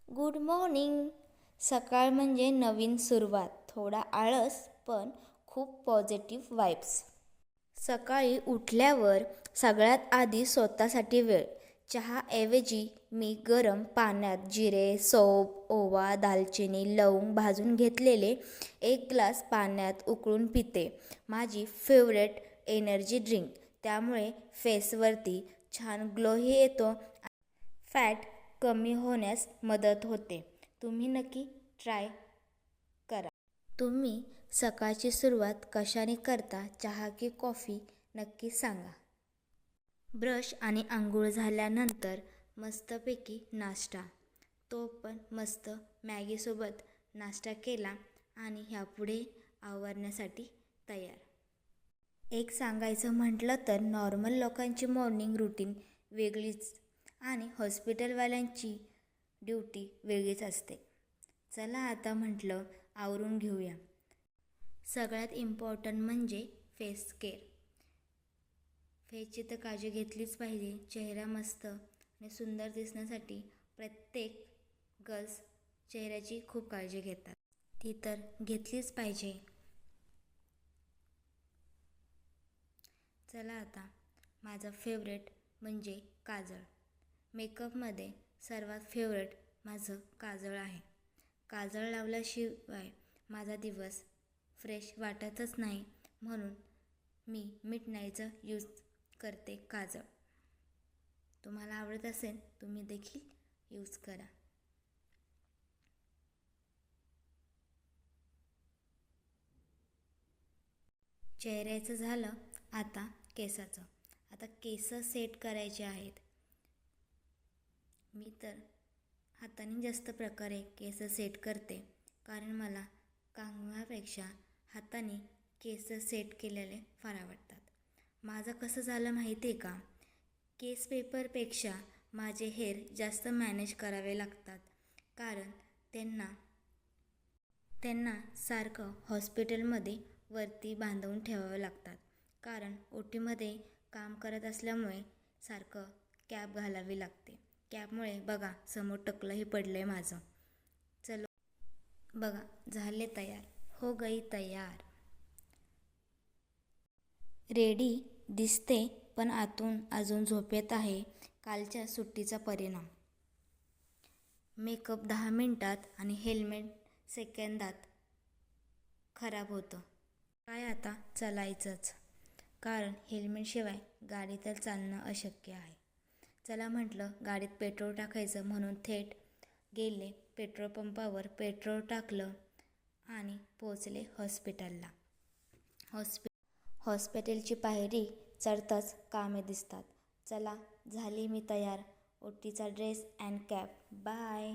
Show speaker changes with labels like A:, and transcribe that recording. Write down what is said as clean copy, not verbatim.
A: Good morning. सकाळ म्हणजे नवीन सुरुवात. थोडा आळस पण खूप पॉझिटिव्ह वाइब्स. सकाळी उठल्यावर सगळ्यात आधी स्वतःसाठी वेळ. चहाऐवजी मी गरम पाण्यात जिरे, सौंफ, ओवा, दालचिनी, लवंग भाजून घेतलेले एक ग्लास पाण्यात उकळून पिते. माझी फेवरेट एनर्जी ड्रिंक. त्यामुळे फेसवरती छान ग्लोही येतो. फॅट कमी होण्यास मदत होते. तुम्ही नक्की ट्राय करा. तुम्ही सकाळची सुरुवात कशाने करता? चहा की कॉफी? नक्की सांगा. ब्रश आणि आंघोळ झाल्यानंतर मस्तपैकी नाश्ता. तो पण मस्त मॅगीसोबत नाश्ता केला आणि ह्यापुढे आवरण्यासाठी तयार. एक सांगायचं म्हटलं तर नॉर्मल लोकांची मॉर्निंग रुटीन वेगळीच आणि हॉस्पिटलवाल्यांची ड्युटी वेगळीच असते. चला आता म्हटलं आवरून घेऊया. सगळ्यात इम्पॉर्टंट म्हणजे फेस केअर. फेसची तर काळजी घेतलीच पाहिजे. चेहरा मस्त आणि सुंदर दिसण्यासाठी प्रत्येक गर्ल्स चेहऱ्याची खूप काळजी घेतात. ती तर घेतलीच पाहिजे. चला आता माझं फेवरेट म्हणजे काजळ. मेकअपमध्ये सर्वात फेवरेट माझं काजळ आहे. काजळ लावल्याशिवाय माझा दिवस फ्रेश वाटतच नाही, म्हणून मी मिडनाईटचं यूज करते काजळ. तुम्हाला आवडत असेल तुम्ही देखील यूज करा. चेहऱ्याचं झालं, आता केसाचं. आता केस सेट करायचे आहेत. मी तर हाताने जास्त प्रकारे केस सेट करते, कारण मला कंगव्यापेक्षा हाताने केस सेट केलेले फार आवडतात. माझं कसं झालं माहिती आहे का? केस पेपरपेक्षा माझे हेअर जास्त मॅनेज करावे लागतात, कारण त्यांना सारखं हॉस्पिटलमध्ये वरती बांधवून ठेवावं लागतात, कारण ओटीमध्ये काम करत असल्यामुळे सारखं कॅप घालावी लागते. कॅपमुळे बघा समोर टकलंही पडलं आहे माझं. चलो बघा झाले तयार. हो गई तयार. रेडी दिसते पण आतून अजून झोपेत आहे. कालच्या सुट्टीचा परिणाम. मेकअप 10 मिनिटात आणि हेल्मेट सेकंदात खराब होतं. काय आता चालायचंच, कारण हेल्मेटशिवाय गाडी तर चालणं अशक्य आहे. चला म्हटलं गाडीत पेट्रोल टाकायचं, म्हणून थेट गेले पेट्रोल पंपावर. पेट्रोल टाकलं आणि पोचले हॉस्पिटलला. हॉस्पिटलची पायरी चढताच कामे दिसतात. चला झाली मी तयार. ओटीचा ड्रेस अँड कॅप. बाय.